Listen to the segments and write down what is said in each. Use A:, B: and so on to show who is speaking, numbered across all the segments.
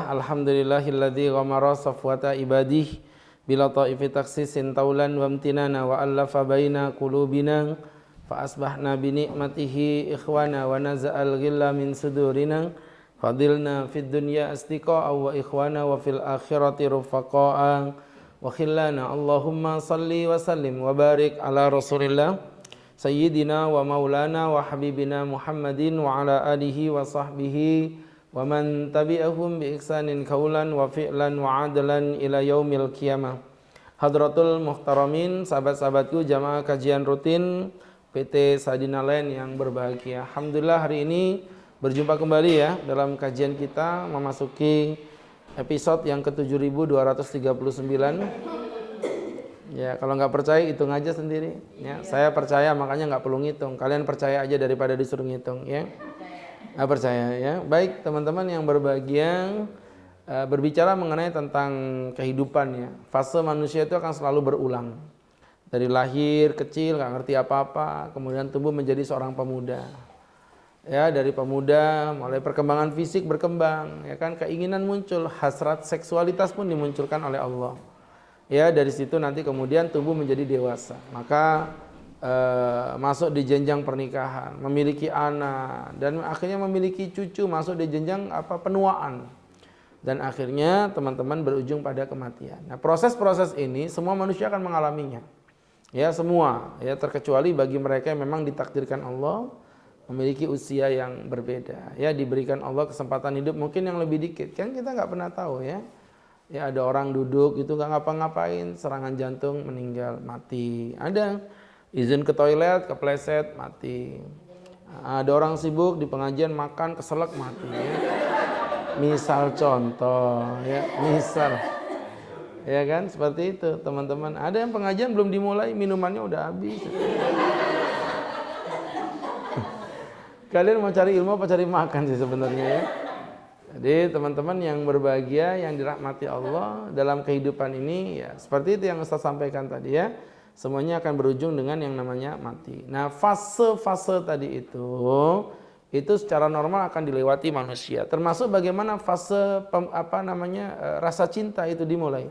A: Alhamdulillahilladzi ghamara safwata ibadih bila ta'ifi taksisin taulan wa amtinana wa allafa baina qulubina fa asbahna bi ni'matihi ikhwana wa naza'al ghilla min sudurina fadilna fid dunya astiqa'a wa ikhwana wa fil akhirati rufaqa'a wa khillana. Allahumma salli wa sallim wa barik ala Rasulillah sayyidina wa maulana wa habibina Muhammadin wa ala alihi wa sahbihi wa man tabi'ahum bi ihsanin kaulan wa fi'lan wa adlan ila yaumil qiyamah. Hadratul muhtaramin, sahabat-sahabatku jamaah kajian rutin PT Sadina Land yang berbahagia. Alhamdulillah hari ini berjumpa kembali ya dalam kajian kita memasuki episode yang ke-7239. Ya, kalau nggak percaya hitung aja sendiri ya. Saya percaya makanya nggak perlu ngitung. Kalian percaya aja daripada disuruh ngitung ya. Nggak percaya ya. Baik teman-teman yang berbahagia, berbicara mengenai tentang kehidupan ya. Fase manusia itu akan selalu berulang. Dari lahir kecil nggak ngerti apa-apa, kemudian tumbuh menjadi seorang pemuda. Ya, dari pemuda mulai perkembangan fisik berkembang, ya kan, keinginan muncul, hasrat seksualitas pun dimunculkan oleh Allah. Ya, dari situ nanti kemudian tumbuh menjadi dewasa. Maka masuk di jenjang pernikahan, memiliki anak, dan akhirnya memiliki cucu, masuk di jenjang penuaan, dan akhirnya teman-teman berujung pada kematian. Nah, proses-proses ini semua manusia akan mengalaminya, ya semua, ya terkecuali bagi mereka yang memang ditakdirkan Allah memiliki usia yang berbeda, ya diberikan Allah kesempatan hidup mungkin yang lebih dikit, kan kita nggak pernah tahu ya. Ya ada orang duduk itu nggak ngapa-ngapain, serangan jantung, meninggal, mati. Ada izin ke toilet, kepleset, mati. Ada orang sibuk di pengajian makan, keselak, mati. Ya. Misal contoh, ya misal, ya kan seperti itu teman-teman. Ada yang pengajian belum dimulai, minumannya udah habis. Kalian mau cari ilmu apa cari makan sih sebenarnya ya? Jadi teman-teman yang berbahagia, yang dirahmati Allah dalam kehidupan ini, ya seperti itu yang Ustaz sampaikan tadi ya. Semuanya akan berujung dengan yang namanya mati. Nah, fase-fase tadi itu secara normal akan dilewati manusia. Termasuk bagaimana fase rasa cinta itu dimulai.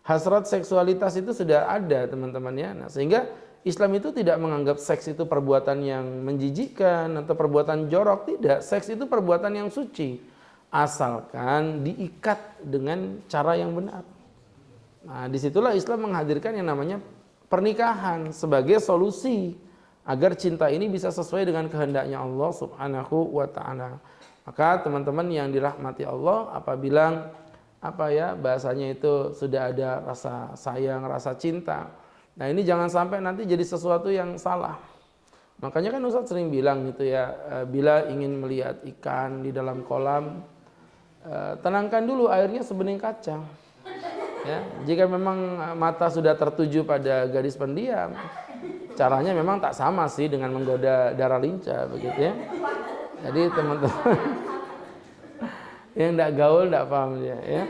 A: Hasrat seksualitas itu sudah ada teman-teman ya. Nah, sehingga Islam itu tidak menganggap seks itu perbuatan yang menjijikkan atau perbuatan jorok, tidak. Seks itu perbuatan yang suci, asalkan diikat dengan cara yang benar. Nah, disitulah Islam menghadirkan yang namanya pernikahan sebagai solusi agar cinta ini bisa sesuai dengan kehendaknya Allah Subhanahu wa taala. Maka teman-teman yang dirahmati Allah, apabila bahasanya itu sudah ada rasa sayang, rasa cinta. Nah, ini jangan sampai nanti jadi sesuatu yang salah. Makanya kan Ustaz sering bilang gitu ya, bila ingin melihat ikan di dalam kolam, tenangkan dulu airnya sebening kaca. Ya, jika memang mata sudah tertuju pada gadis pendiam, caranya memang tak sama sih dengan menggoda darah lincah begitu ya. Jadi teman-teman yang tidak gaul tidak paham dia ya.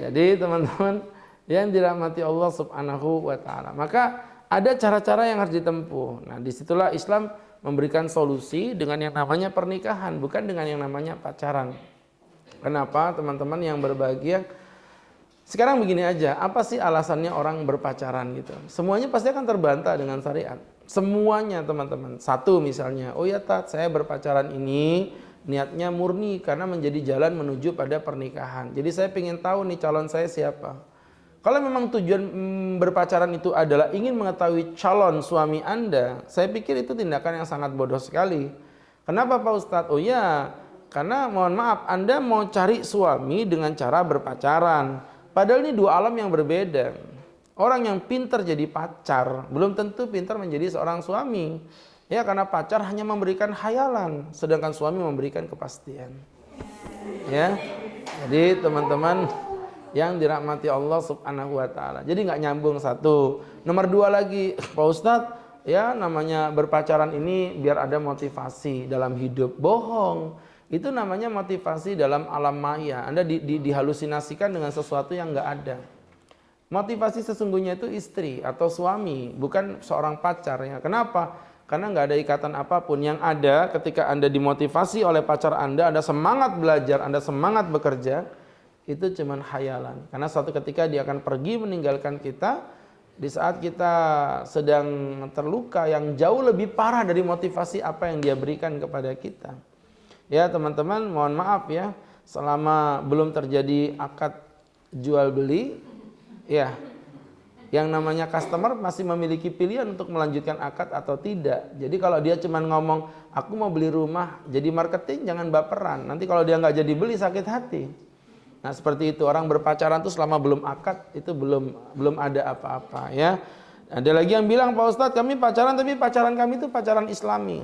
A: Jadi teman-teman yang dirahmati Allah Subhanahu wa taala, maka ada cara-cara yang harus ditempuh. Nah, disitulah Islam memberikan solusi dengan yang namanya pernikahan, bukan dengan yang namanya pacaran. Kenapa teman-teman yang berbahagia? Sekarang begini aja, apa sih alasannya orang berpacaran gitu? Semuanya pasti akan terbantah dengan syariat. Semuanya teman-teman. Satu misalnya, oh ya Tat, saya berpacaran ini niatnya murni karena menjadi jalan menuju pada pernikahan. Jadi saya ingin tahu nih calon saya siapa. Kalau memang tujuan berpacaran itu adalah ingin mengetahui calon suami Anda, saya pikir itu tindakan yang sangat bodoh sekali. Kenapa Pak Ustadz? Oh ya, karena mohon maaf, Anda mau cari suami dengan cara berpacaran. Padahal ini dua alam yang berbeda. Orang yang pintar jadi pacar belum tentu pintar menjadi seorang suami. Ya, karena pacar hanya memberikan khayalan, sedangkan suami memberikan kepastian. Ya, jadi teman-teman yang dirahmati Allah Subhanahu wa taala. Jadi nggak nyambung satu. Nomor dua lagi, Pak Ustadz, ya namanya berpacaran ini biar ada motivasi dalam hidup. Bohong. Itu namanya motivasi dalam alam maya. Anda dihalusinasikan dengan sesuatu yang nggak ada. Motivasi sesungguhnya itu istri atau suami, bukan seorang pacar ya. Kenapa? Karena nggak ada ikatan apapun. Yang ada ketika Anda dimotivasi oleh pacar Anda semangat belajar, Anda semangat bekerja, itu cuman khayalan. Karena suatu ketika dia akan pergi meninggalkan kita di saat kita sedang terluka yang jauh lebih parah dari motivasi apa yang dia berikan kepada kita. Ya teman-teman, mohon maaf ya, selama belum terjadi akad jual beli, ya, yang namanya customer masih memiliki pilihan untuk melanjutkan akad atau tidak. Jadi kalau dia cuma ngomong, aku mau beli rumah, jadi marketing, jangan baperan. Nanti kalau dia nggak jadi beli, sakit hati. Nah seperti itu, orang berpacaran tuh selama belum akad itu belum ada apa-apa ya. Ada lagi yang bilang, Pak Ustadz kami pacaran tapi pacaran kami itu pacaran Islami.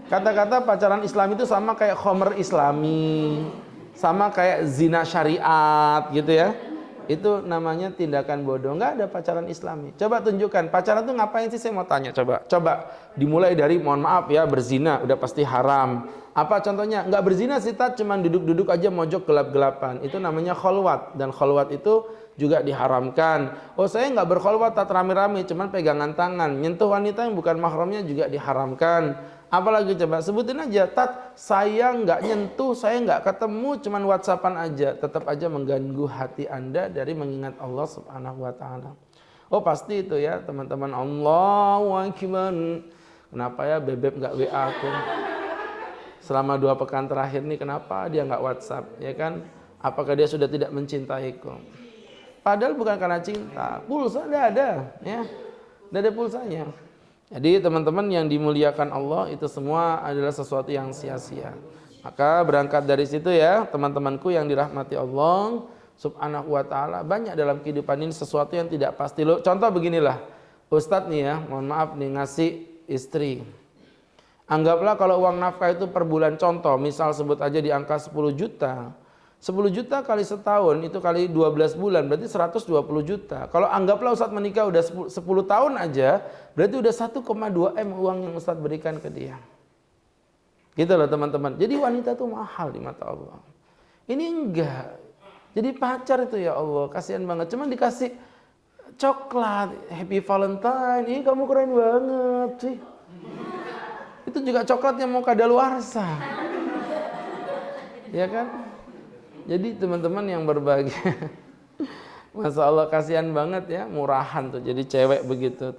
A: Kata-kata pacaran Islam itu sama kayak khomer Islami, sama kayak zina syariat gitu ya. Itu namanya tindakan bodoh. Nggak ada pacaran Islami. Coba tunjukkan pacaran itu ngapain sih, saya mau tanya. Coba dimulai dari, mohon maaf ya, berzina udah pasti haram. Apa contohnya? Nggak berzina sih, cuman duduk-duduk aja mojok gelap-gelapan. Itu namanya kholwat, dan kholwat itu juga diharamkan. Oh saya nggak berkholwat rame-rame, cuman pegangan tangan, nyentuh wanita yang bukan mahramnya juga diharamkan. Apalagi coba sebutin aja, saya nggak nyentuh, saya nggak ketemu, cuman WhatsAppan aja, tetap aja mengganggu hati Anda dari mengingat Allah Subhanahu wa taala. Oh pasti itu ya teman-teman. Allahu Akbar. Kenapa ya bebek nggak WA aku? Selama 2 pekan terakhir nih kenapa dia nggak WhatsApp, ya kan? Apakah dia sudah tidak mencintaiku? Padahal bukan karena cinta, pulsa nggak ada, ya, nggak ada pulsanya. Jadi teman-teman yang dimuliakan Allah, itu semua adalah sesuatu yang sia-sia. Maka berangkat dari situ ya teman-temanku yang dirahmati Allah Subhanahu wa ta'ala, banyak dalam kehidupan ini sesuatu yang tidak pasti. Loh, contoh beginilah, Ustadz nih ya, mohon maaf nih, ngasih istri. Anggaplah kalau uang nafkah itu per bulan, contoh misal sebut aja di angka 10 juta. 10 juta kali setahun itu kali 12 bulan berarti 120 juta. Kalau anggaplah Ustadz menikah udah 10 tahun aja, berarti udah 1,2 M uang yang Ustadz berikan ke dia. Gitu loh teman-teman. Jadi wanita tuh mahal di mata Allah. Ini enggak. Jadi pacar itu ya Allah, kasihan banget. Cuman dikasih coklat, Happy Valentine, ini kamu keren banget sih. Itu juga coklat yang mau kadaluarsa. Ya kan? Jadi teman-teman yang berbahagia, Masya Allah kasihan banget ya, murahan tuh jadi cewek begitu,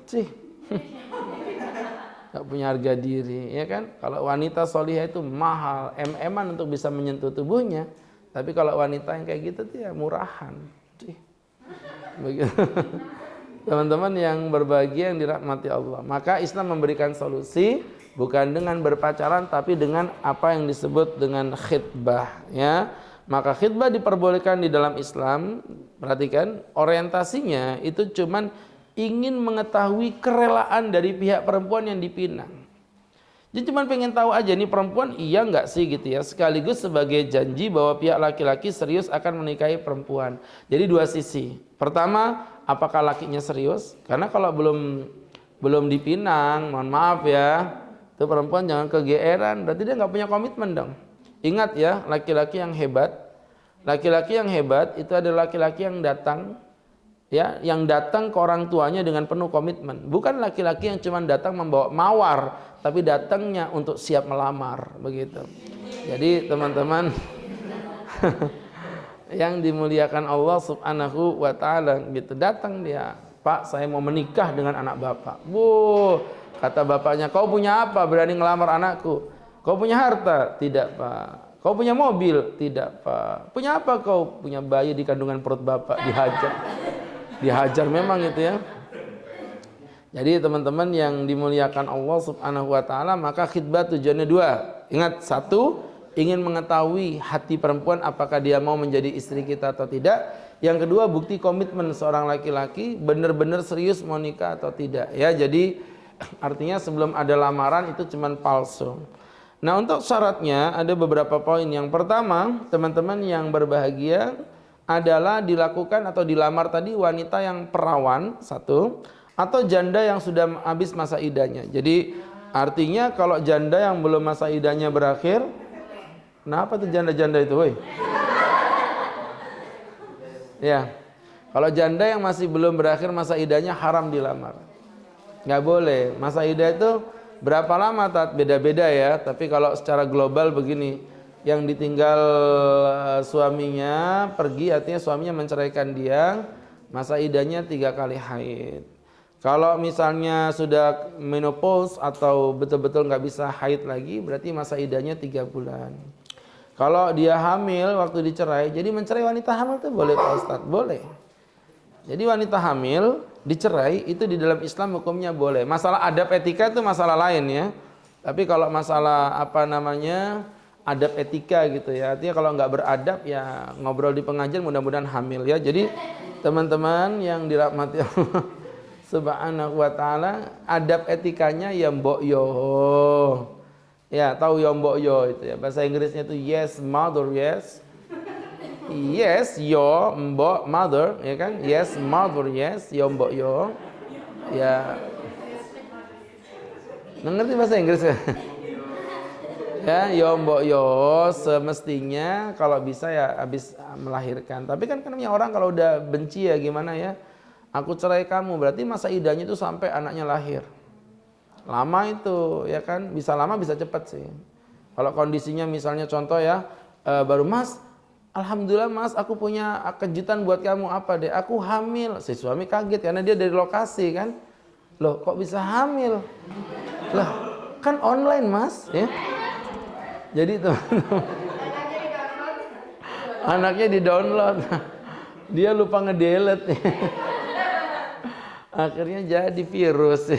A: gak punya harga diri, ya kan? Kalau wanita solihah itu mahal, em-eman untuk bisa menyentuh tubuhnya, tapi kalau wanita yang kayak gitu tuh ya murahan, begitu. Teman-teman yang berbahagia yang dirahmati Allah, maka Islam memberikan solusi bukan dengan berpacaran, tapi dengan apa yang disebut dengan khitbah, ya. Maka khitbah diperbolehkan di dalam Islam. Perhatikan, orientasinya itu cuman ingin mengetahui kerelaan dari pihak perempuan yang dipinang. Jadi cuman pengen tahu aja nih perempuan iya nggak sih gitu ya. Sekaligus sebagai janji bahwa pihak laki-laki serius akan menikahi perempuan. Jadi 2 sisi. Pertama, apakah lakinya serius? Karena kalau belum dipinang, mohon maaf ya, itu perempuan jangan kegeeran. Berarti dia nggak punya komitmen dong. Ingat ya, laki-laki yang hebat itu adalah laki-laki yang datang ya, yang datang ke orang tuanya dengan penuh komitmen. Bukan laki-laki yang cuma datang membawa mawar, tapi datangnya untuk siap melamar, begitu. Jadi teman-teman yang dimuliakan Allah Subhanahu wa taala gitu, datang dia, "Pak, saya mau menikah dengan anak Bapak." Bu, kata bapaknya, "Kau punya apa berani ngelamar anakku?" Kau punya harta? Tidak, Pak. Kau punya mobil? Tidak, Pak. Punya apa kau? Punya bayi di kandungan perut Bapak, dihajar. Dihajar memang itu ya. Jadi teman-teman yang dimuliakan Allah Subhanahu wa taala, maka khitbah tujuannya 2. Ingat, 1, ingin mengetahui hati perempuan apakah dia mau menjadi istri kita atau tidak. Yang kedua, bukti komitmen seorang laki-laki benar-benar serius mau nikah atau tidak. Ya, jadi artinya sebelum ada lamaran itu cuman palsu. Nah, untuk syaratnya ada beberapa poin. Yang pertama, teman-teman yang berbahagia adalah dilakukan atau dilamar tadi wanita yang perawan, 1, atau janda yang sudah habis masa iddahnya. Jadi artinya kalau janda yang belum masa iddahnya berakhir, kenapa tuh janda-janda itu, woi? Ya, kalau janda yang masih belum berakhir masa iddahnya haram dilamar. Nggak boleh. Masa iddah itu berapa lama, Tat? Beda-beda ya. Tapi kalau secara global begini, yang ditinggal suaminya pergi, artinya suaminya menceraikan dia, masa iddahnya 3 kali haid. Kalau misalnya sudah menopause atau betul-betul nggak bisa haid lagi, berarti masa iddahnya 3 bulan. Kalau dia hamil waktu dicerai, jadi mencerai wanita hamil itu boleh, Pak Ustadz? Boleh. Jadi wanita hamil dicerai itu di dalam Islam hukumnya boleh. Masalah adab etika itu masalah lain ya. Tapi kalau masalah apa namanya adab etika gitu ya, artinya kalau nggak beradab ya ngobrol di pengajian mudah-mudahan hamil ya. Jadi teman-teman yang dirahmati Allah Subhanahu wa taala, adab etikanya ya mbok yo. Ya, tahu yo mbok yo itu ya. Bahasa Inggrisnya itu yes mother yes. Yes, yo, mbok, mother, ya kan? Yes, mother, yes, yo, mbok, yo. Ya. Nggak ngerti bahasa Inggris ya? Ya, yo, mbok, yo, semestinya kalau bisa ya habis melahirkan. Tapi kan namanya orang kalau udah benci ya gimana ya? Aku cerai kamu, berarti masa iddahnya itu sampai anaknya lahir. Lama itu, ya kan? Bisa lama, bisa cepat sih. Kalau kondisinya misalnya contoh ya, baru Mas, alhamdulillah Mas, aku punya kejutan buat kamu. Apa deh? Aku hamil. Si suami kaget karena dia dari lokasi kan. Loh, kok bisa hamil? Lah, kan online Mas, ya. Jadi teman-teman, anaknya di-download. Dia lupa ngedelete. Akhirnya jadi virus.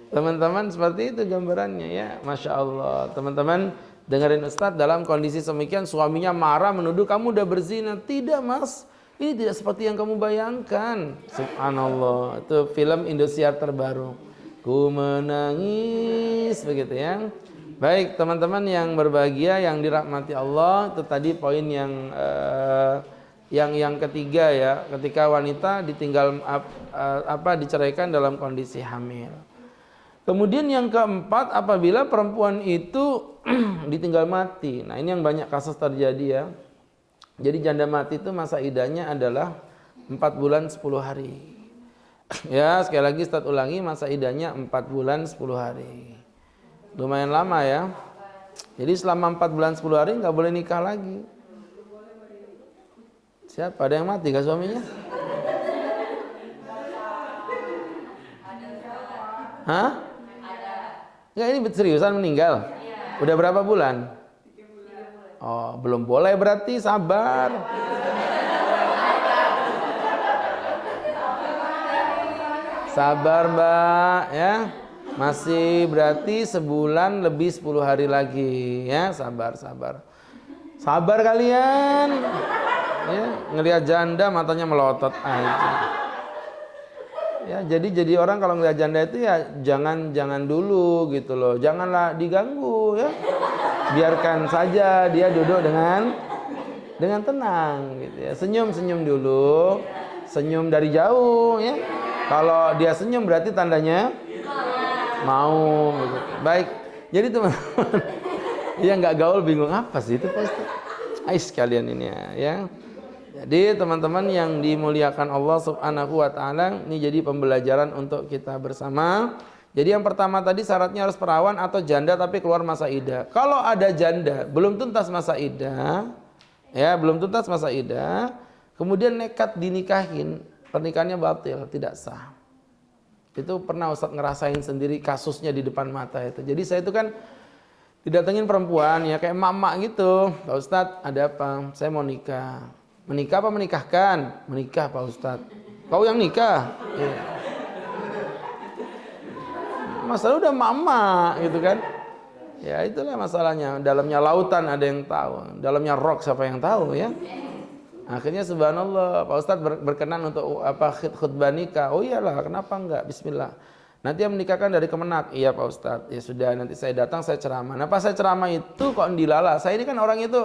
A: Teman-teman seperti itu gambarannya ya. Masya Allah. Teman-teman dengerin Ustadz dalam kondisi semikian, suaminya marah menuduh kamu udah berzina. Tidak Mas, ini tidak seperti yang kamu bayangkan. Subhanallah, itu film Indosiar terbaru. Ku menangis, begitu ya. Baik teman-teman yang berbahagia, yang dirahmati Allah, itu tadi poin yang ketiga ya, ketika wanita ditinggal diceraikan dalam kondisi hamil. Kemudian yang keempat, apabila perempuan itu ditinggal mati. Nah ini yang banyak kasus terjadi ya. Jadi janda mati itu masa iddahnya adalah 4 bulan 10 hari. Ya sekali lagi Ustaz ulangi, masa iddahnya 4 bulan 10 hari. Lumayan lama ya. Jadi selama 4 bulan 10 hari nggak boleh nikah lagi. Siapa? Ada yang mati gak suaminya? Hah? Enggak, ini seriusan meninggal? Udah berapa bulan? Oh, belum boleh berarti, sabar. Sabar Mbak ya. Masih berarti sebulan lebih 10 hari lagi ya, sabar. Sabar kalian. Ya, ngelihat janda matanya melotot aja. Ya, jadi orang kalau ngelihat janda itu ya jangan dulu gitu loh. Janganlah diganggu ya. Biarkan saja dia duduk dengan tenang gitu ya. Senyum dulu. Senyum dari jauh ya. Kalau dia senyum berarti tandanya mau gitu. Baik. Jadi teman-teman yang nggak gaul bingung apa sih itu pasti. Ais kalian ini ya. Jadi teman-teman yang dimuliakan Allah Subhanahu wa taala, ini jadi pembelajaran untuk kita bersama. Jadi yang pertama tadi syaratnya harus perawan atau janda tapi keluar masa iddah. Kalau ada janda belum tuntas masa iddah, ya belum tuntas masa iddah, kemudian nekat dinikahin, pernikahannya batil, tidak sah. Itu pernah Ustadz ngerasain sendiri kasusnya di depan mata itu. Jadi saya itu kan didatengin perempuan ya kayak emak-emak gitu. Pak Ustadz ada apa? Saya mau nikah. Menikah apa menikahkan? Menikah Pak Ustadz. Kau yang nikah? Ya. Masalah udah mama gitu kan. Ya itulah masalahnya. Dalamnya lautan ada yang tahu. Dalamnya rok siapa yang tahu ya. Akhirnya subhanallah Pak Ustadz berkenan untuk khutbah nikah. Oh iyalah kenapa enggak? Bismillah. Nanti yang menikahkan dari Kemenak. Iya Pak Ustadz. Ya sudah nanti saya datang saya ceramah. Nah pas saya ceramah itu kok dilala. Saya ini kan orang itu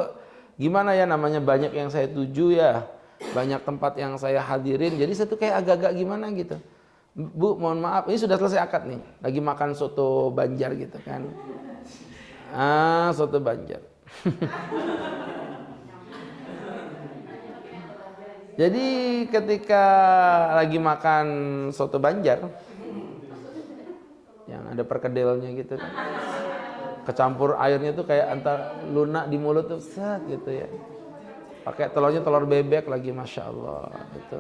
A: gimana ya namanya banyak yang saya tuju ya. Banyak tempat yang saya hadirin. Jadi saya tuh kayak agak-agak gimana gitu. Bu mohon maaf ini sudah selesai akad nih. Lagi makan soto Banjar gitu kan. Soto Banjar. Jadi ketika lagi makan soto Banjar yang ada perkedelnya gitu kan. Kecampur airnya tuh kayak antar lunak di mulut tuh set gitu ya. Pakai telurnya telur bebek lagi, masya Allah gitu.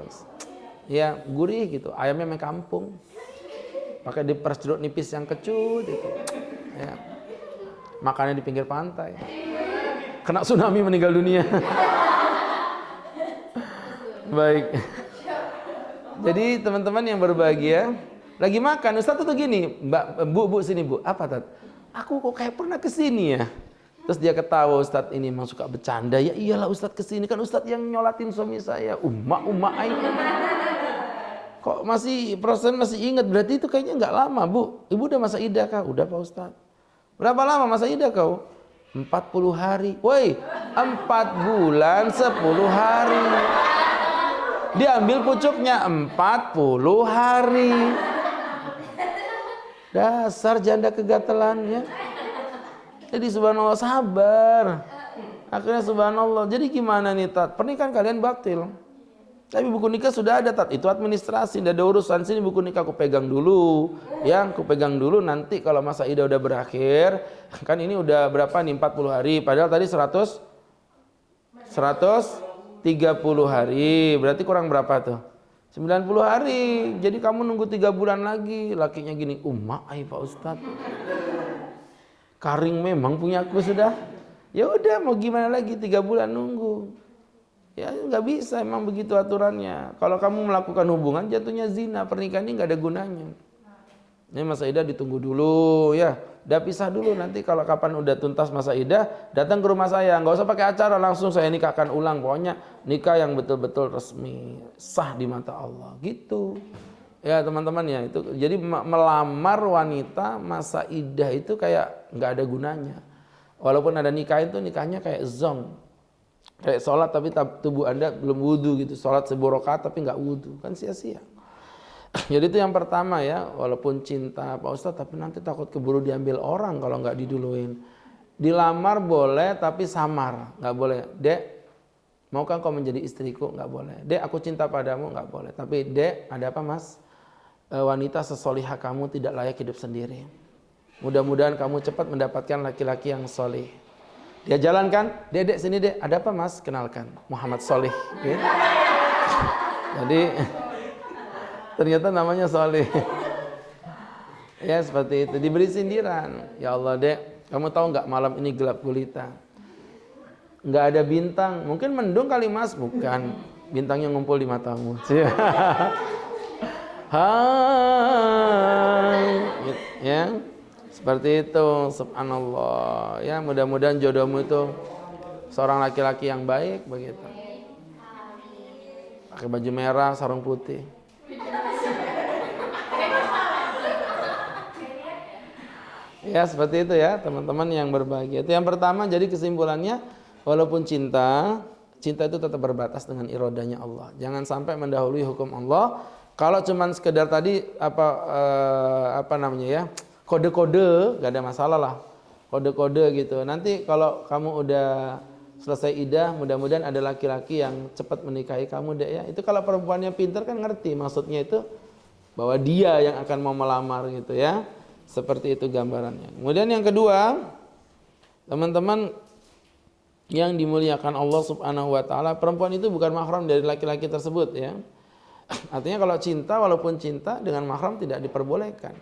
A: Ya gurih gitu, ayamnya memang kampung. Pakai diperes jeruk nipis yang kecut gitu. Ya. Makannya di pinggir pantai. Kena tsunami meninggal dunia. Baik. Jadi teman-teman yang berbahagia, lagi makan, Ustaz tuh gini, Bu sini Bu, apa Tat? Aku kok kayak pernah kesini ya. Terus dia ketawa, Ustaz ini memang suka bercanda. Ya iyalah Ustaz kesini, kan Ustaz yang nyolatin suami saya. Umma aing. Kok masih perasaan masih ingat, berarti itu kayaknya nggak lama Bu. Ibu udah masa idah kah? Udah Pak Ustaz. Berapa lama masa idah kau? 40 hari. Woi, 4 bulan 10 hari. Diambil pucuknya 40 hari. Dasar janda kegatelannya. Jadi subhanallah, sabar. Akhirnya subhanallah. Jadi gimana nih Tat? Pernikahan kalian batil. Tapi buku nikah sudah ada Tat. Itu administrasi, tidak ada urusan. Sini buku nikah aku pegang dulu. Yang aku pegang dulu, nanti kalau masa idah udah berakhir. Kan ini udah berapa nih, 40 hari. Padahal tadi 130 hari. Berarti kurang berapa tuh? 90 hari. Jadi kamu nunggu 3 bulan lagi. Lakinya gini, Pak Ustaz. Karing memang punya aku sudah. Ya udah mau gimana lagi, 3 bulan nunggu. Ya nggak bisa, emang begitu aturannya. Kalau kamu melakukan hubungan jatuhnya zina, pernikahan ini nggak ada gunanya. Ini masa idah ditunggu dulu ya. Udah pisah dulu, nanti kalau kapan udah tuntas masa idah, datang ke rumah saya. Nggak usah pakai acara, langsung saya nikahkan ulang. Pokoknya nikah yang betul-betul resmi, sah di mata Allah. Gitu. Ya teman-teman ya, itu jadi melamar wanita masa idah itu kayak nggak ada gunanya. Walaupun ada nikah itu nikahnya kayak zong, kayak sholat tapi tubuh Anda belum wudu gitu, sholat 10 rakaat tapi nggak wudu, kan sia-sia. Jadi itu yang pertama ya, walaupun cinta Pak Ustadz tapi nanti takut keburu diambil orang kalau nggak diduluin. Dilamar boleh tapi samar, nggak boleh. Dek, maukah kau menjadi istriku? Nggak boleh. Dek, aku cinta padamu? Nggak boleh. Tapi Dek, ada apa Mas? Wanita sesolihah kamu tidak layak hidup sendiri. Mudah-mudahan kamu cepat mendapatkan laki-laki yang solih. Dia jalankan, Dek sini Dek, ada apa Mas? Kenalkan, Muhammad Solih. Gitu. Jadi ternyata namanya Solih. Ya seperti itu, diberi sindiran. Ya Allah Dek, kamu tahu nggak malam ini gelap gulita, nggak ada bintang. Mungkin mendung kali Mas, bukan. Bintangnya ngumpul di matamu. Hai, ya seperti itu, subhanallah. Ya mudah-mudahan jodohmu itu seorang laki-laki yang baik begitu. Pakai baju merah, sarung putih. Ya seperti itu ya teman-teman yang berbahagia. Itu yang pertama. Jadi kesimpulannya, walaupun cinta itu tetap berbatas dengan iradanya Allah. Jangan sampai mendahului hukum Allah. Kalau cuman sekedar tadi apa namanya ya, kode-kode, gak ada masalah lah. Kode-kode gitu. Nanti kalau kamu udah selesai idah, mudah-mudahan ada laki-laki yang cepat menikahi kamu Dek ya. Itu kalau perempuannya pintar kan ngerti maksudnya itu bahwa dia yang akan mau melamar gitu ya. Seperti itu gambarannya. Kemudian yang kedua, teman-teman yang dimuliakan Allah Subhanahu wa taala, perempuan itu bukan mahram dari laki-laki tersebut ya. Artinya kalau cinta, walaupun cinta dengan mahram tidak diperbolehkan.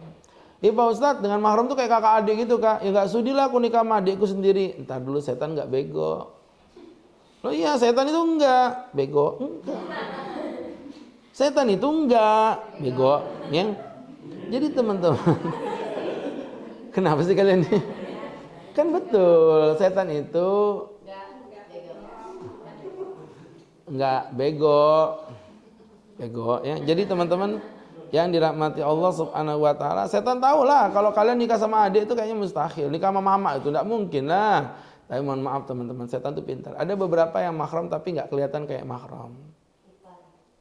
A: Pak Ustadz, dengan mahram tuh kayak kakak adik gitu Kak. Ya gak sudilah aku nikah sama adikku sendiri. Entar dulu, setan gak bego. Loh iya, setan itu enggak bego. Enggak. Setan itu enggak bego ya. Jadi teman-teman, kenapa sih kalian ini? Kan betul, setan itu enggak bego. Bego ya. Jadi teman-teman yang dirahmati Allah Subhanahu wa taala, setan tahu lah kalau kalian nikah sama adik itu kayaknya mustahil. Nikah sama mama itu enggak mungkin lah. Tapi mohon maaf teman-teman, setan itu pintar. Ada beberapa yang mahram tapi enggak kelihatan kayak mahram.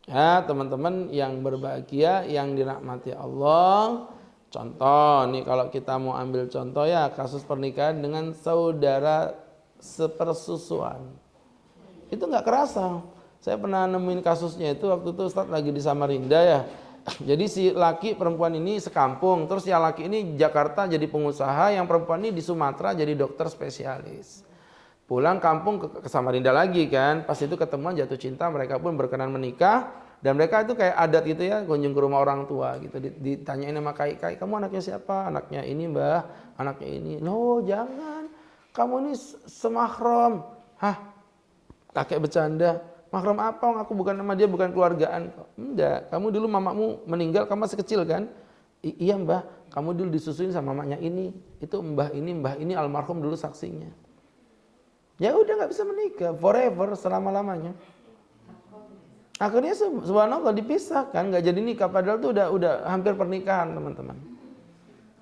A: Ya, teman-teman yang berbahagia yang dirahmati Allah. Contoh nih, kalau kita mau ambil contoh ya, kasus pernikahan dengan saudara sepersusuan. Itu enggak kerasa. Saya pernah nemuin kasusnya itu waktu itu Ustadz lagi di Samarinda ya. Jadi si laki perempuan ini sekampung, terus yang laki ini Jakarta jadi pengusaha, yang perempuan ini di Sumatera jadi dokter spesialis. Pulang kampung ke Samarinda lagi kan, pas itu ketemuan jatuh cinta, mereka pun berkenan menikah. Dan mereka itu kayak adat gitu ya, kunjung ke rumah orang tua gitu. Ditanyain sama kai, kamu anaknya siapa? Anaknya ini mbah, anaknya ini. Loh jangan, kamu ini semahram. Hah? Kakek bercanda. Mahram apa? Aku bukan nama dia, bukan keluargaan. Enggak, kamu dulu mamamu meninggal, kamu masih kecil kan? Iya mbah, kamu dulu disusuin sama mamanya ini. Itu mbah ini almarhum dulu saksinya. Ya udah nggak bisa menikah, forever, selama-lamanya. Akhirnya subhanallah dipisahkan, nggak jadi nikah, padahal itu udah hampir pernikahan teman-teman.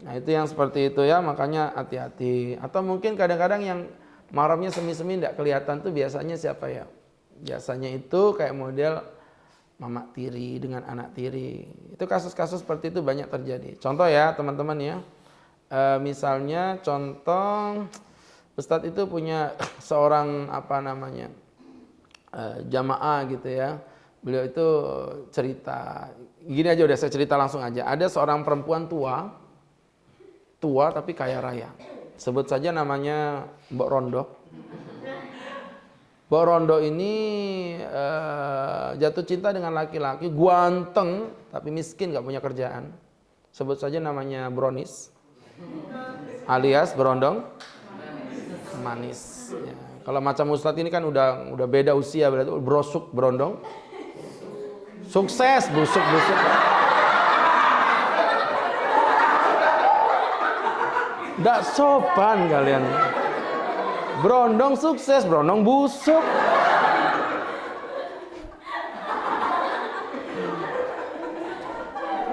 A: Nah itu yang seperti itu ya, makanya hati-hati. Atau mungkin kadang-kadang yang mahramnya semi-semi nggak kelihatan tuh biasanya siapa ya? Biasanya itu kayak model mama tiri dengan anak tiri. Itu kasus-kasus seperti itu banyak terjadi. Contoh ya teman-teman ya, misalnya contoh Ustadz itu punya seorang jamaah gitu ya. Beliau itu cerita, gini aja udah saya cerita langsung aja. Ada seorang perempuan tua tapi kaya raya. Sebut saja namanya Mbok Rondo. Mbok Rondo ini jatuh cinta dengan laki-laki, ganteng tapi miskin, gak punya kerjaan. Sebut saja namanya Bronis, alias Berondong manis. Ya. Kalau macam Ustadz ini kan udah beda usia, berarti brosuk, berondong. Sukses, busuk. Nggak sopan kalian. Berondong sukses, berondong busuk.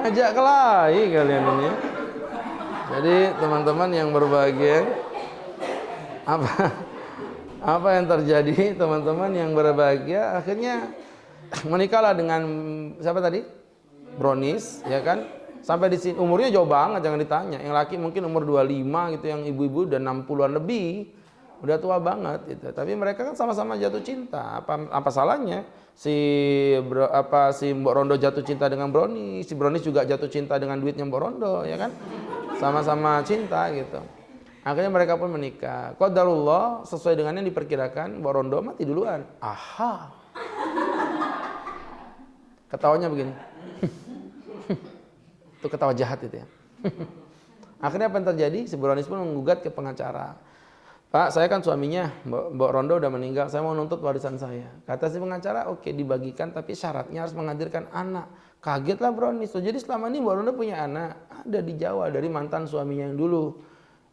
A: Ngajak kelahi kalian ini. Jadi teman-teman yang berbahagia, apa yang terjadi teman-teman yang berbahagia, akhirnya menikahlah dengan siapa tadi? Bronis, ya kan? Sampai di sini umurnya jauh banget, jangan ditanya. Yang laki mungkin umur 25 gitu, yang ibu-ibu udah 60-an lebih. Udah tua banget gitu. Tapi mereka kan sama-sama jatuh cinta. Apa salahnya si Mbok Rondo jatuh cinta dengan Bronis, si Bronis juga jatuh cinta dengan duitnya Mbok Rondo, ya kan? Sama-sama cinta gitu. Akhirnya mereka pun menikah. Qadarullah sesuai dengan yang diperkirakan, Mbok Rondo mati duluan. Aha. Ketawanya begini. Itu ketawa jahat itu ya. Akhirnya apa yang terjadi? Si Bronis pun menggugat ke pengacara. Pak, saya kan suaminya, Mbok Rondo udah meninggal, saya mau nuntut warisan saya. Kata si pengacara, oke dibagikan, tapi syaratnya harus menghadirkan anak. Kagetlah Bronis. So, jadi selama ini Mbok Rondo punya anak, ada di Jawa dari mantan suaminya yang dulu.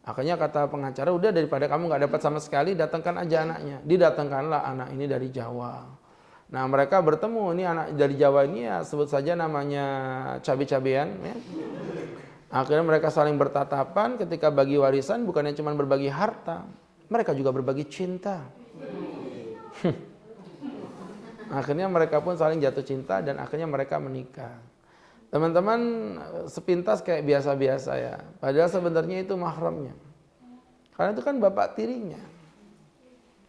A: Akhirnya kata pengacara, udah daripada kamu nggak dapat sama sekali, datangkan aja anaknya. Didatangkanlah anak ini dari Jawa. Nah mereka bertemu, ini anak dari Jawa ini ya sebut saja namanya cabe-cabean. Ya. Akhirnya mereka saling bertatapan ketika bagi warisan, bukannya cuma berbagi harta, mereka juga berbagi cinta. Akhirnya mereka pun saling jatuh cinta dan akhirnya mereka menikah. Teman-teman sepintas kayak biasa-biasa ya, padahal sebenarnya itu mahramnya. Karena itu kan bapak tirinya.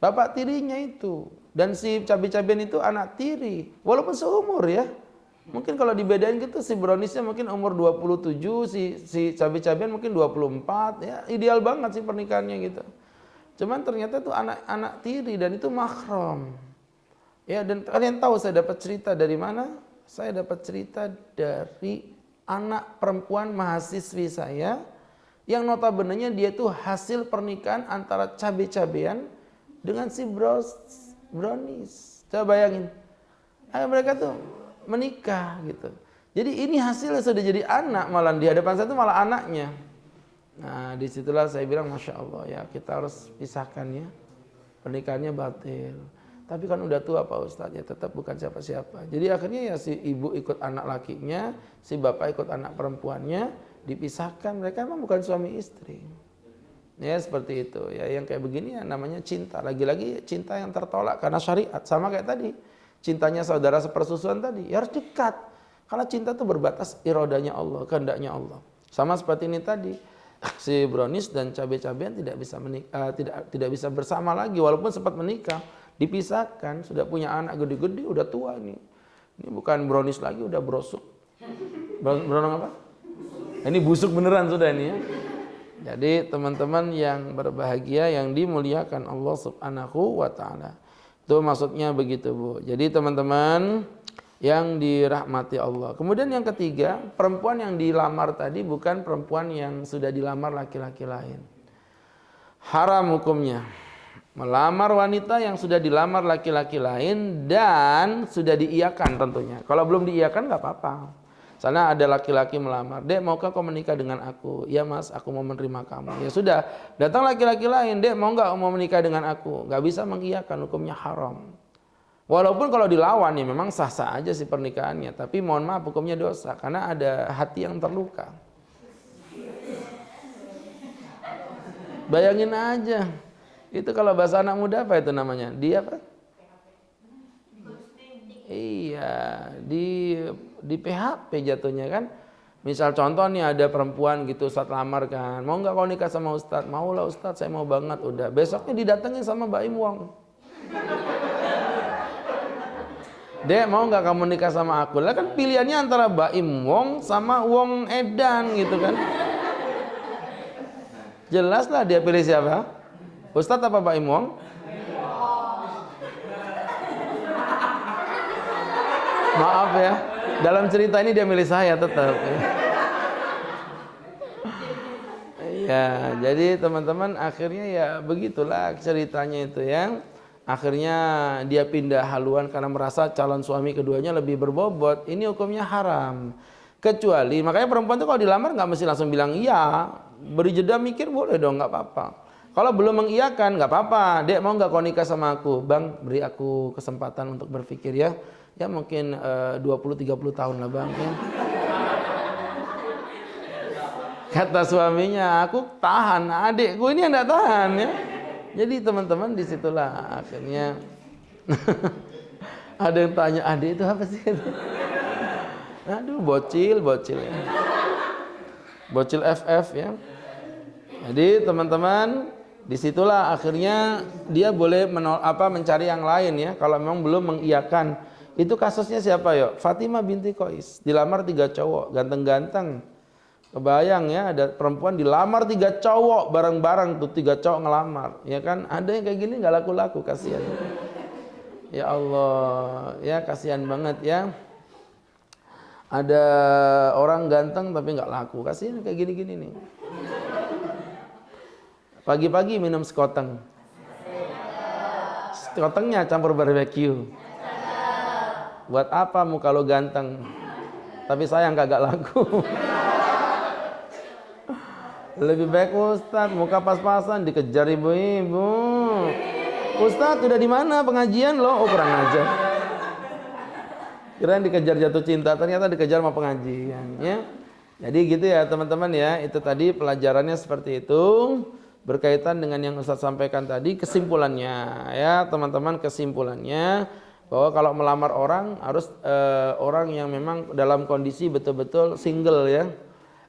A: Bapak tirinya itu. Dan si cabe-cabean itu anak tiri. Walaupun seumur ya. Mungkin kalau dibedain gitu si Bronisnya mungkin umur 27, si cabe-cabean mungkin 24. Ya ideal banget sih pernikahannya gitu. Cuman ternyata itu anak tiri dan itu mahram. Ya dan kalian tahu saya dapat cerita dari mana? Saya dapat cerita dari anak perempuan mahasiswi saya yang notabene dia tuh hasil pernikahan antara cabe-cabean dengan si Bronis. Coba bayangin. Mereka tuh menikah gitu. Jadi ini hasilnya sudah jadi anak, malah di hadapan saya itu malah anaknya. Nah disitulah saya bilang Masya Allah ya kita harus pisahkan ya. Pernikahannya batil. Tapi kan udah tua Pak Ustadz ya tetap bukan siapa-siapa. Jadi akhirnya ya si ibu ikut anak lakinya, si bapak ikut anak perempuannya, dipisahkan. Mereka memang bukan suami istri. Ya seperti itu ya, yang kayak begini ya namanya cinta. Lagi-lagi cinta yang tertolak karena syariat. Sama kayak tadi, cintanya saudara sepersusuan tadi, ya harus dekat. Karena cinta itu berbatas irodanya Allah, kehendaknya Allah. Sama seperti ini tadi, si Bronis dan cabe-cabean tidak bisa menikah, tidak bisa bersama lagi walaupun sempat menikah, dipisahkan, sudah punya anak gede-gede, udah tua ini. Ini bukan Bronis lagi, udah brosuk. Beronong apa? Ini busuk beneran sudah ini ya. Jadi teman-teman yang berbahagia yang dimuliakan Allah Subhanahu wa taala. Itu maksudnya begitu, Bu. Jadi teman-teman yang dirahmati Allah. Kemudian yang ketiga, perempuan yang dilamar tadi bukan perempuan yang sudah dilamar laki-laki lain. Haram hukumnya. Melamar wanita yang sudah dilamar laki-laki lain dan sudah diiyakan tentunya. Kalau belum diiyakan nggak apa-apa. Sana ada laki-laki melamar, Dek maukah kau menikah dengan aku? Ya mas, aku mau menerima kamu. Ya sudah, datang laki-laki lain, Dek mau nggak mau menikah dengan aku? Nggak bisa mengiyakan, hukumnya haram. Walaupun kalau dilawan ya memang sah-sah aja sih pernikahannya, tapi mohon maaf hukumnya dosa karena ada hati yang terluka. Bayangin aja, itu kalau bahasa anak muda apa itu namanya? Dia apa? Iya, di PHP jatuhnya kan. Misal contoh nih ada perempuan gitu Ustadz lamar kan, mau nggak kau nikah sama Ustadz? Mau lah Ustadz, saya mau banget. Udah, besoknya didatengin sama Mbak Im Wong. Dek mau nggak kamu nikah sama aku? Lah kan pilihannya antara Mbak Im Wong sama Wong Edan gitu kan. Jelas lah dia pilih siapa? Ustadz apa Mbak Im Wong? Maaf ya, dalam cerita ini dia milih saya tetap. Ya, jadi teman-teman akhirnya ya begitulah ceritanya itu ya. Akhirnya dia pindah haluan karena merasa calon suami keduanya lebih berbobot. Ini hukumnya haram. Kecuali, makanya perempuan itu kalau dilamar nggak mesti langsung bilang iya. Beri jeda mikir boleh dong, nggak apa-apa. Kalau belum mengiyakan nggak apa-apa. Dek mau nggak kau nikah sama aku? Bang, beri aku kesempatan untuk berpikir ya. Ya mungkin 20-30 tahun lah bang ya. Kata suaminya, aku tahan, adikku ini yang tidak tahan ya. Jadi teman-teman disitulah akhirnya ada yang tanya, adik itu apa sih? Aduh bocil ya. Bocil FF ya. Jadi teman-teman disitulah akhirnya dia boleh mencari yang lain ya. Kalau memang belum mengiyakan. Itu kasusnya siapa yuk? Fatimah binti Qais. Dilamar 3 cowok, ganteng-ganteng. Kebayang ya, ada perempuan dilamar 3 cowok, bareng-bareng tuh 3 cowok ngelamar. Ya kan, ada yang kayak gini nggak laku-laku, kasihan. Ya Allah, ya kasihan banget ya. Ada orang ganteng tapi nggak laku, kasihan kayak gini-gini nih. Pagi-pagi minum sekoteng. Sekotengnya campur barbecue. Buat apa muka lo ganteng tapi sayang kagak laku. Lebih baik Ustadz muka pas-pasan dikejar ibu-ibu. Ustadz udah di mana pengajian lo? Oh kurang ajar. Kirain dikejar jatuh cinta, ternyata dikejar sama pengajian ya. Jadi gitu ya teman-teman ya. Itu tadi pelajarannya seperti itu. Berkaitan dengan yang Ustadz sampaikan tadi, kesimpulannya ya teman-teman, kesimpulannya bahwa kalau melamar orang harus orang yang memang dalam kondisi betul-betul single ya.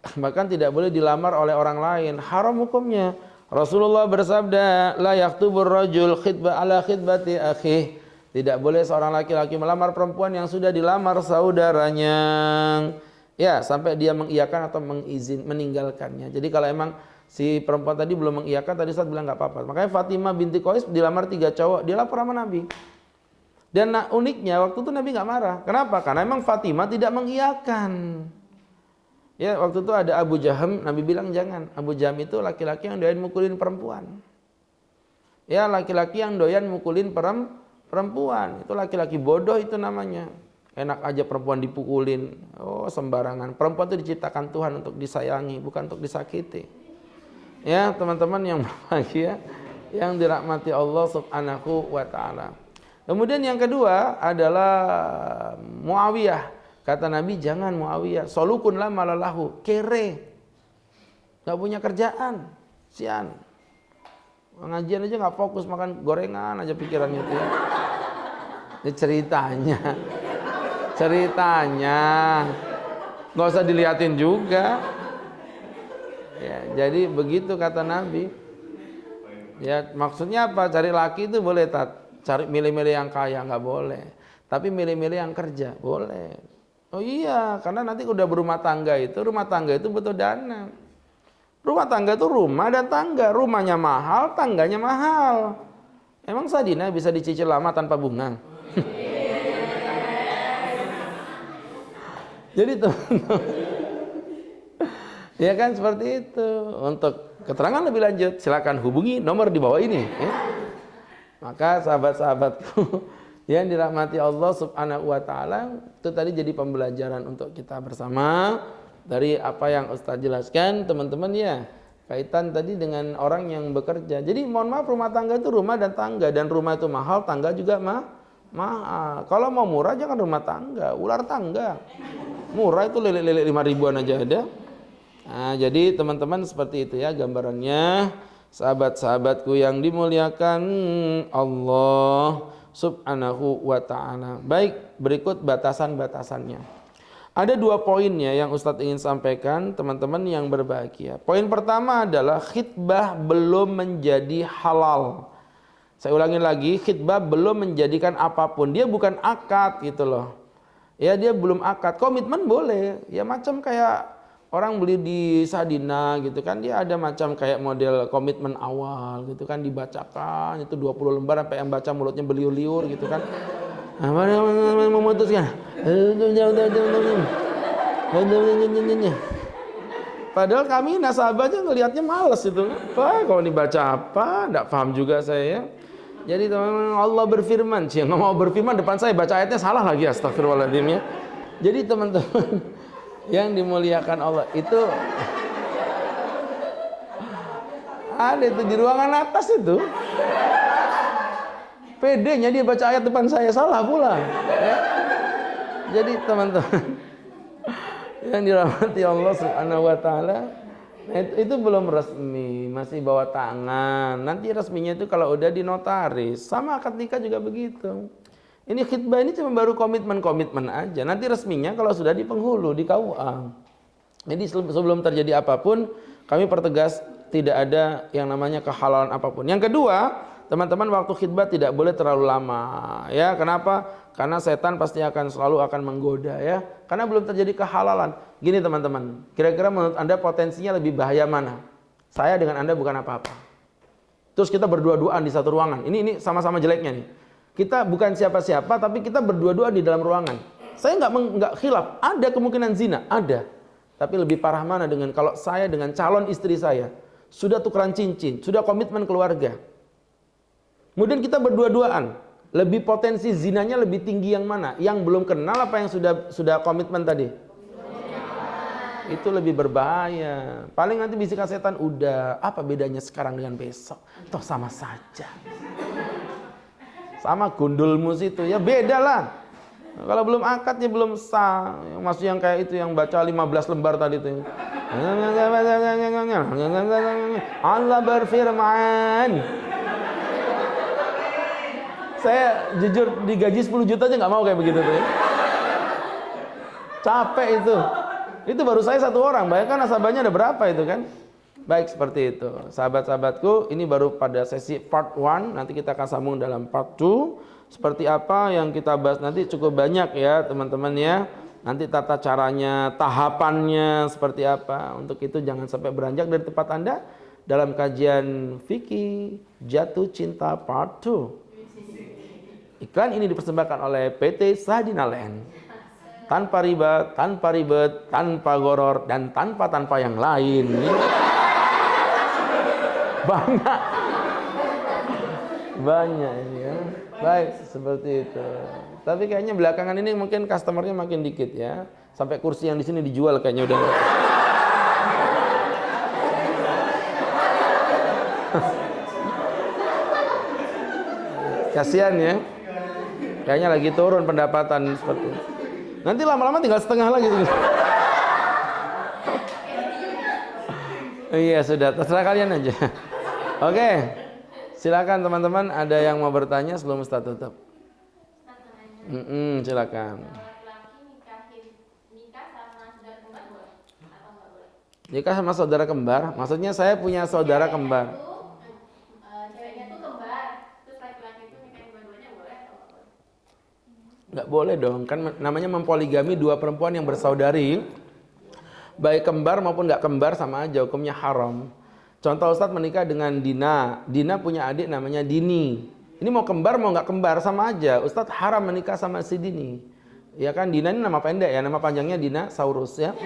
A: Bahkan tidak boleh dilamar oleh orang lain, haram hukumnya. Rasulullah bersabda, la yaktubur rajul khitbah ala khitbati akhih. Tidak boleh seorang laki-laki melamar perempuan yang sudah dilamar saudaranya. Ya, sampai dia mengiyakan atau meninggalkannya. Jadi kalau emang si perempuan tadi belum mengiyakan, tadi Ustaz bilang nggak apa-apa. Makanya Fatimah binti Qais dilamar 3 cowok, dia lapor sama Nabi. Dan uniknya waktu itu Nabi nggak marah. Kenapa? Karena memang Fatimah tidak mengiyakan. Ya waktu itu ada Abu Jaham, Nabi bilang jangan. Abu Jaham itu laki-laki yang doyan mukulin perempuan. Ya laki-laki yang doyan mukulin perempuan. Itu laki-laki bodoh itu namanya. Enak aja perempuan dipukulin. Oh sembarangan. Perempuan itu diciptakan Tuhan untuk disayangi, bukan untuk disakiti. Ya teman-teman yang berbahagia, yang dirahmati Allah Subhanahu wa ta'ala. Kemudian yang kedua adalah Muawiyah. Kata Nabi, jangan Muawiyah. Solukun la malalahu. Kere. Gak punya kerjaan. Sian. Pengajian aja gak fokus, makan gorengan aja pikirannya itu ya. Ini ceritanya. Gak usah dilihatin juga. Ya, jadi begitu kata Nabi. Ya, maksudnya apa? Cari laki itu boleh cari milih-milih yang kaya nggak boleh, tapi milih-milih yang kerja boleh. Oh iya, karena nanti udah rumah tangga itu butuh dana. Rumah tangga itu rumah dan tangga. Rumahnya mahal, tangganya mahal. Emang Sadina bisa dicicil lama tanpa bunga? Jadi teman-teman, ya kan seperti itu. Untuk keterangan lebih lanjut, silakan hubungi nomor di bawah ini. Ya. Maka sahabat-sahabatku yang dirahmati Allah Subhanahu wa taala, itu tadi jadi pembelajaran untuk kita bersama dari apa yang Ustaz jelaskan, teman-teman ya. Kaitan tadi dengan orang yang bekerja. Jadi mohon maaf, rumah tangga itu rumah dan tangga, dan rumah itu mahal, tangga juga mahal. Kalau mau murah jangan rumah tangga, ular tangga. Murah itu lele-lele 5.000-an aja ada. Nah, jadi teman-teman seperti itu ya gambarannya. Sahabat-sahabatku yang dimuliakan Allah Subhanahu wa ta'ala. Baik, berikut batasan-batasannya. Ada 2 poinnya yang Ustadz ingin sampaikan, teman-teman yang berbahagia. Poin pertama adalah khitbah belum menjadi halal. Saya ulangi lagi, khitbah belum menjadikan apapun. Dia bukan akad gitu loh. Ya dia belum akad. Komitmen boleh. Ya macam kayak orang beli di Sadina gitu kan, dia ada macam kayak model komitmen awal gitu kan, dibacakan itu 20 lembar sampai yang baca mulutnya beliur-liur gitu kan. Memutuskan. Padahal kami nasabahnya ngelihatnya males itu. Pak, kalau dibaca apa? Enggak paham juga saya. Jadi teman-teman, Allah berfirman, nggak mau berfirman depan saya, baca ayatnya salah lagi, astagfirullahaladzim ya. Jadi teman-teman yang dimuliakan Allah itu ada itu di ruangan atas itu. PD-nya dia baca ayat depan saya salah pula. Ya. Jadi teman-teman yang dirahmati Allah Subhanahu wa taala, itu belum resmi, masih bawa tangan. Nanti resminya itu kalau udah di notaris. Sama akad nikah juga begitu. Ini khitbah ini cuma baru komitmen aja. Nanti resminya kalau sudah di penghulu, di KUA. Jadi sebelum terjadi apapun, kami pertegas tidak ada yang namanya kehalalan apapun. Yang kedua, teman-teman, waktu khitbah tidak boleh terlalu lama. Ya, kenapa? Karena setan pasti selalu akan menggoda ya. Karena belum terjadi kehalalan. Gini teman-teman, kira-kira menurut Anda potensinya lebih bahaya mana? Saya dengan Anda bukan apa-apa. Terus kita berdua-duaan di satu ruangan. Ini sama-sama jeleknya nih. Kita bukan siapa-siapa, tapi kita berdua-dua di dalam ruangan. Saya nggak khilaf, ada kemungkinan zina, ada. Tapi lebih parah mana dengan kalau saya dengan calon istri saya sudah tukeran cincin, sudah komitmen keluarga. Kemudian kita berdua-duaan, lebih potensi zinanya lebih tinggi yang mana? Yang belum kenal apa yang sudah komitmen tadi? Itu lebih berbahaya. Paling nanti bisikan setan, udah apa bedanya sekarang dengan besok? Toh sama saja. Sama gundulmu situ ya beda lah. Kalau belum akad ya belum sah. Maksud yang kayak itu yang baca 15 lembar tadi itu. Allah berfirman. Saya jujur digaji 10 juta aja nggak mau kayak begitu tuh. Capek itu. Itu baru saya satu orang. Bayangkan nasabahnya ada berapa itu kan? Baik, seperti itu. Sahabat-sahabatku, ini baru pada sesi part 1. Nanti kita akan sambung dalam part 2. Seperti apa yang kita bahas nanti cukup banyak ya teman-teman ya. Nanti tata caranya, tahapannya seperti apa. Untuk itu jangan sampai beranjak dari tempat Anda. Dalam kajian Fikih Jatuh Cinta part 2. Iklan ini dipersembahkan oleh PT Sadina Land. Tanpa riba, tanpa ribet, tanpa goror, dan tanpa yang lain. Banyak ini ya. Baik, seperti itu. Tapi kayaknya belakangan ini mungkin customernya makin dikit ya. Sampai kursi yang di sini dijual kayaknya udah. Kasihan ya. Kayaknya lagi turun pendapatan seperti itu. Nanti lama-lama tinggal setengah lagi. Iya sudah, terserah kalian aja. Oke, silakan teman-teman. Ada yang mau bertanya sebelum Ustaz tutup? Silakan. Nikah sama saudara kembar? Maksudnya saya punya saudara kembar. Ceweknya tuh kembar, terus laki-laki itu nikahin dua-duanya boleh atau nggak boleh? Nggak nggak boleh dong. Kan namanya mempoligami dua perempuan yang bersaudari, baik kembar maupun nggak kembar sama aja hukumnya haram. Contoh Ustadz menikah dengan Dina. Dina punya adik namanya Dini. Ini mau kembar mau nggak kembar sama aja. Ustadz haram menikah sama si Dini. Ya kan, Dina ini nama pendek ya, nama panjangnya Dina Saurus ya.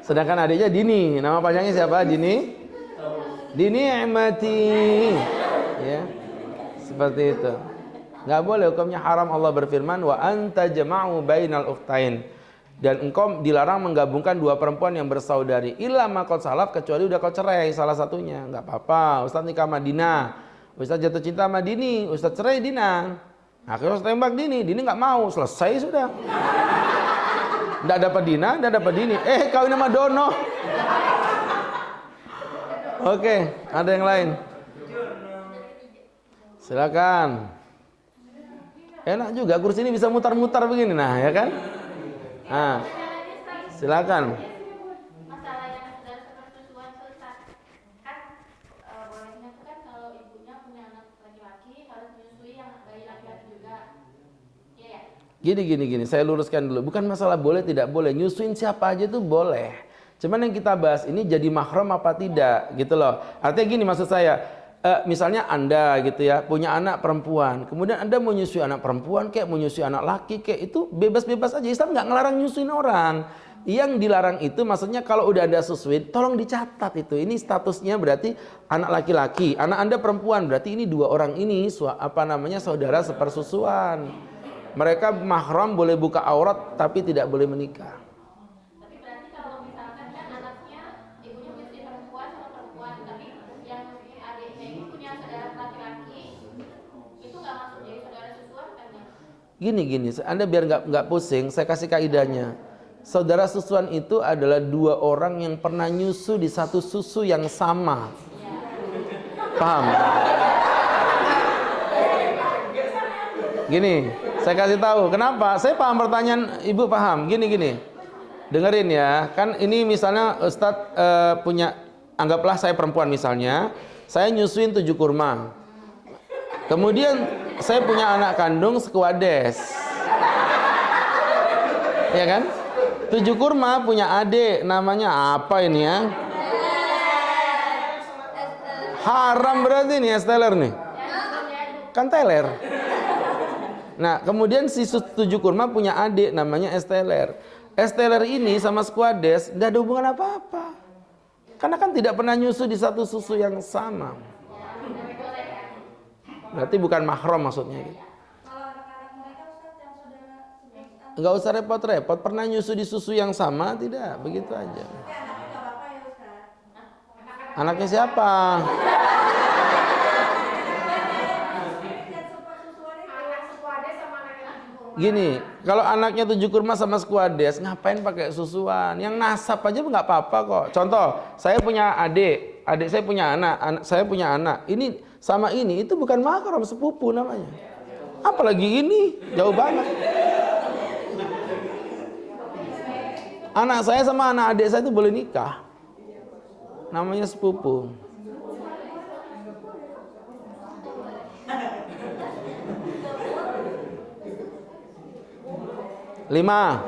A: Sedangkan adiknya Dini, nama panjangnya siapa? Dini? Dini Amati. Ya. Seperti itu. Enggak boleh, hukumnya haram. Allah berfirman, "Wa anta jama'u bainal ukhtain." Dan engkau dilarang menggabungkan dua perempuan yang bersaudari. Illa ma qad salaf, kecuali udah kau cerai salah satunya. Enggak apa-apa. Ustaz nikah sama Dina. Ustaz jatuh cinta sama Dini, Ustaz cerai Dina. Akhirnya Ustaz tembak Dini enggak mau, selesai sudah. Nggak dapat Dina, nggak dapat Dini. Kawin sama Dono. Oke, ada yang lain? Silakan. Enak juga, kursi ini bisa mutar-mutar begini, nah ya kan? Nah, silakan.
B: Masalah yang sudah sepersusuan selesai kan bolehnya itu kan kalau ibunya punya anak laki-laki harus menyusui yang bayi laki-laki juga. Iya ya?
A: Gini, saya luruskan dulu. Bukan masalah boleh tidak boleh. Nyusuin siapa aja tuh boleh. Cuman yang kita bahas ini jadi mahram apa tidak, gitu loh. Artinya gini maksud saya, misalnya Anda gitu ya, punya anak perempuan. Kemudian Anda mau nyusui anak perempuan kayak mau nyusui anak laki kayak, itu bebas-bebas aja. Islam nggak ngelarang nyusuin orang. Yang dilarang itu maksudnya kalau udah Anda susui, tolong dicatat itu. Ini statusnya berarti anak laki-laki. Anak Anda perempuan, berarti ini dua orang ini saudara sepersusuan. Mereka mahram boleh buka aurat tapi tidak boleh menikah.
B: Tapi berarti kalau misalkan kan anaknya ibunya menyusui perempuan sama perempuan, tapi yang adiknya itu punya saudara laki-laki, itu nggak masuk jadi saudara susuan kan ya?
A: Gini, Anda biar nggak pusing, saya kasih kaidahnya. Saudara susuan itu adalah dua orang yang pernah nyusu di satu susu yang sama. Paham? Gini, saya kasih tahu kenapa. Saya paham pertanyaan Ibu, paham. Gini. Dengerin ya. Kan ini misalnya Ustadz punya, anggaplah saya perempuan misalnya, saya nyusuin 7 kurma. Kemudian saya punya anak kandung sekuades. Ya kan? 7 kurma punya adik namanya apa ini ya? Haram berarti nih Esteller nih. Kan teler. Nah, kemudian si 7 kurma punya adik namanya Esteller. Esteller ini sama Squades nggak ada hubungan apa-apa. Karena kan tidak pernah nyusu di satu susu yang sama. Berarti bukan mahram maksudnya gitu. Nggak usah repot-repot, pernah nyusu di susu yang sama tidak, begitu aja. Anaknya siapa? Gini, kalau anaknya 7 kurma sama Squades, ngapain pakai susuan? Yang nasab aja nggak apa-apa kok. Contoh, saya punya adik saya punya anak saya punya anak. Ini sama ini, itu bukan mahram, sepupu namanya. Apalagi ini, jauh banget. Anak saya sama anak adik saya itu boleh nikah. Namanya sepupu. Lima.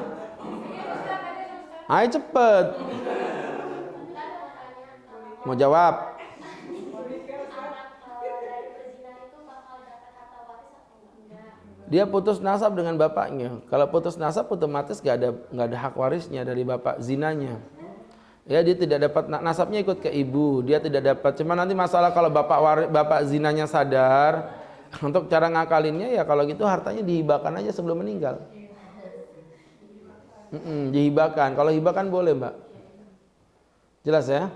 A: Ayo cepet. Mau jawab? Dia putus nasab dengan bapaknya. Kalau putus nasab otomatis nggak ada hak warisnya dari bapak zinanya. Ya, dia tidak dapat nasabnya ikut ke ibu. Dia tidak dapat. Cuma nanti masalah kalau bapak zinanya sadar, untuk cara ngakalinnya ya kalau gitu hartanya dihibahkan aja sebelum meninggal. Dihibahkan. Kalau hibahkan boleh, Mbak. Jelas ya?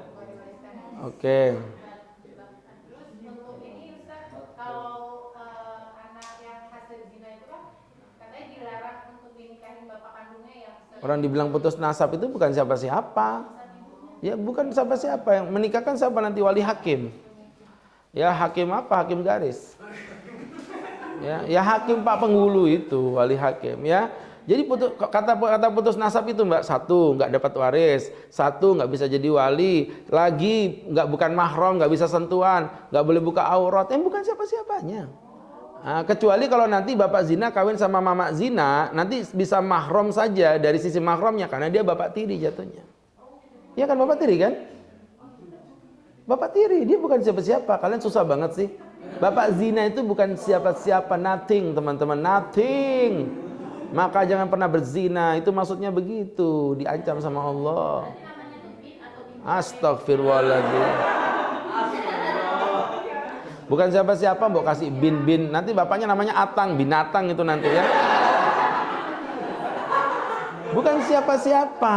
A: Oke.
B: Terus untuk ini Ustaz, kalau anak yang hasil zina itu kan katanya dilarang untuk dinikahin bapak kandungnya ya Ustaz.
A: Orang dibilang putus nasab itu bukan siapa-siapa. Ya bukan siapa-siapa. Yang menikahkan siapa nanti? Wali hakim. Ya hakim apa? Hakim garis. Ya hakim Pak Penghulu itu wali hakim ya. Jadi kata putus nasab itu Mbak, satu nggak dapat waris, satu nggak bisa jadi wali, lagi bukan mahram, nggak bisa sentuhan, nggak boleh buka aurat, bukan siapa-siapanya. Nah, kecuali kalau nanti bapak zina kawin sama mama zina, nanti bisa mahram saja dari sisi mahramnya karena dia bapak tiri jatuhnya. Iya kan bapak tiri kan? Bapak tiri, dia bukan siapa-siapa. Kalian susah banget sih. Bapak zina itu bukan siapa-siapa, nothing teman-teman, nothing. Maka jangan pernah berzina, itu maksudnya begitu, diancam sama Allah. Astagfirullahaladzim. Bukan siapa-siapa, mbok kasih bin. Nanti bapaknya namanya Atang, binatang itu nanti ya. Bukan siapa-siapa.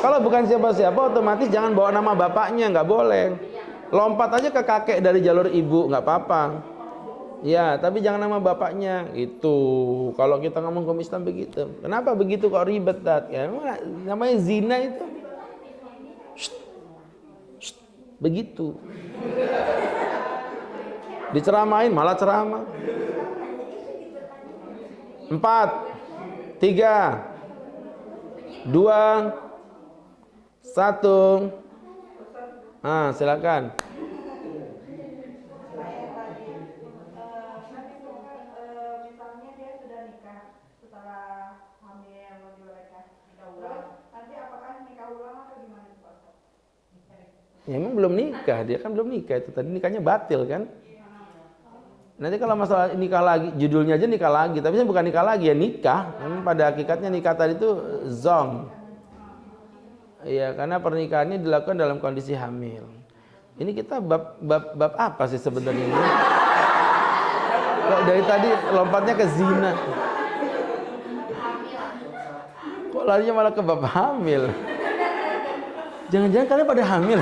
A: Kalau bukan siapa-siapa, otomatis jangan bawa nama bapaknya, nggak boleh. Lompat aja ke kakek dari jalur ibu, nggak apa-apa. Ya, tapi jangan nama bapaknya. Itu kalau kita ngomong hukum Islam begitu. Kenapa begitu kok ribet, Tat? Ya, namanya zina itu. Begitu. Diceramain malah ceramah. 4, 3, 2, 1. Silakan.
C: Misalnya dia sudah nikah setelah hamil yang mereka nikah ulang, nanti apakah nikah ulang atau gimana Pak?
A: Ya, emang belum nikah, dia kan belum nikah itu tadi nikahnya batil kan? Nanti kalau masalah nikah lagi, judulnya aja nikah lagi, tapi bukan nikah lagi ya nikah. Memang pada hakikatnya nikah tadi itu zom. Iya, karena pernikahannya dilakukan dalam kondisi hamil. Ini kita bab apa sih sebenarnya ini? Kok dari tadi lompatnya ke zina? Kok larinya malah ke bab hamil? Jangan-jangan kalian pada hamil?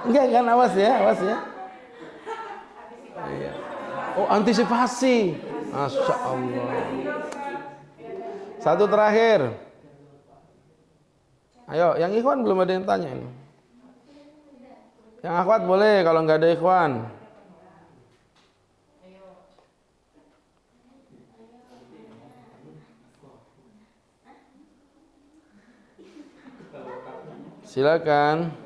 A: Enggak kan, awas ya. Iya. Oh, antisipasi. Masya Allah. Satu terakhir. Ayo, yang ikhwan belum ada yang tanya ini. Yang akhwat boleh kalau nggak ada ikhwan. Silakan.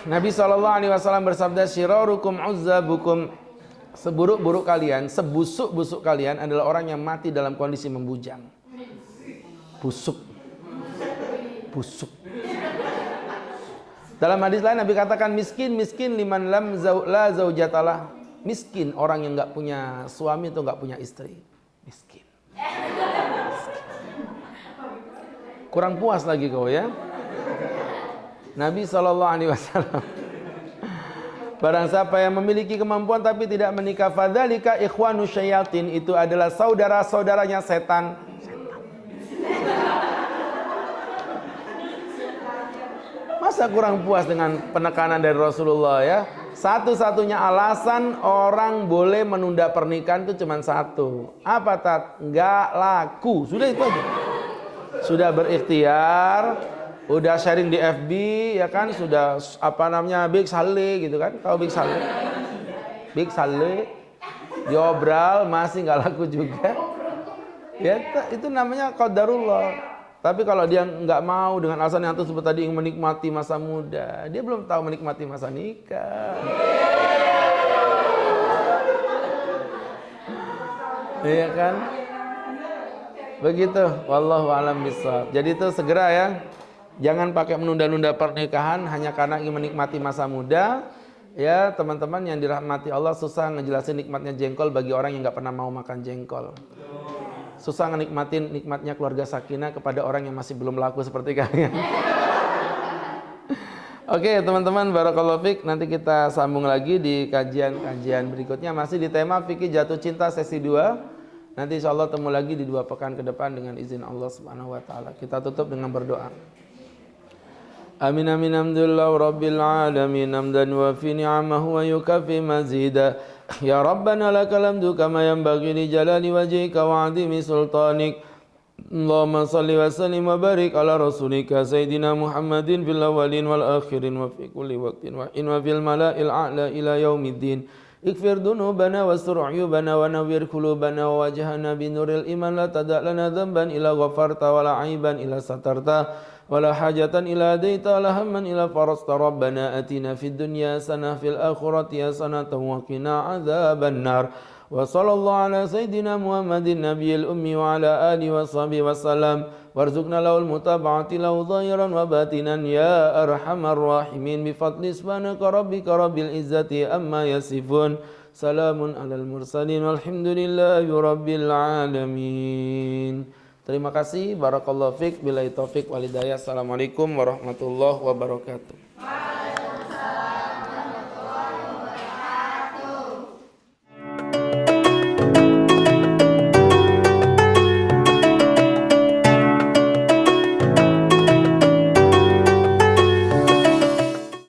A: Nabi SAW bersabda, "Syirarukum uzzabukum." Seburuk-buruk kalian, sebusuk-busuk kalian adalah orang yang mati dalam kondisi membujang. Busuk. Dalam hadis lain Nabi katakan miskin liman la zaujatalah. Miskin orang yang nggak punya suami atau nggak punya istri. Miskin. Kurang puas lagi kau ya. Nabi SAW, barang siapa yang memiliki kemampuan tapi tidak menikah, fadzalika ikhwanu syayatin, itu adalah saudara-saudaranya setan. Masa kurang puas dengan penekanan dari Rasulullah ya? Satu-satunya alasan orang boleh menunda pernikahan itu cuma satu. Apa, Tat? Nggak laku. Sudah itu aja. Sudah berikhtiar, udah sharing di FB ya kan, sudah Big Sale gitu kan, tahu Big Sale diobral masih nggak laku juga ya, itu namanya qadarullah. Tapi kalau dia nggak mau dengan alasan yang tersebut tadi, ingin menikmati masa muda, dia belum tahu menikmati masa nikah. Iya kan, begitu. Wallahu a'lam bishawab. Jadi itu segera ya. Jangan pakai menunda-nunda pernikahan hanya karena ingin menikmati masa muda. Ya teman-teman yang dirahmati Allah, susah ngejelasin nikmatnya jengkol bagi orang yang nggak pernah mau makan jengkol. Susah nikmatnya keluarga sakinah kepada orang yang masih belum laku seperti kalian. Oke teman-teman, barakallahu fiik. Nanti kita sambung lagi di kajian berikutnya, masih di tema fikih jatuh cinta sesi 2. Nanti insyaallah temu lagi di 2 pekan ke depan dengan izin Allah Subhanahu wa taala. Kita tutup dengan berdoa. Amin amin alhamdulillah rabbil alamin hamdan wa fi ni'amahu wa yukafi mazida. Ya Rabbana lakal hamdu kama yanbaghi li jalali wajhika wa 'azimi sultanik. Allahumma salli wa sallim wa barik ala rasulika Sayyidina Muhammadin fil awalin wal akhirin wa fi kulli waqtin wa in wa fil mala'il a'la ila yaumiddin. Ighfir dunubana wastur uyubana wa nawwir qulubana wa wajhana binuril iman la tada' lana dhanban ila ghafarta wa la aiban ila satarta wa la hajatan ila adaita wa la hamman ila farasta. Rabbana atina fid dunya hasanah fil akhirati hasanah wa qina adzaban nar. Wa sallallahu ala sayyidina Muhammadin nabiyil ummi wa ala alihi wa sahbihi wasallam warzuqna lahul mutaba'ati lahu zahiran wa batinan ya arhamar rahimin bi fadli subhanaka rabbika rabbil izzati amma yasifun salamun alal mursalin walhamdulillahi rabbil alamin. Terima kasih, barakallahu fiik, billahi taufik wal hidayah. Assalamualaikum warahmatullahi wabarakatuh.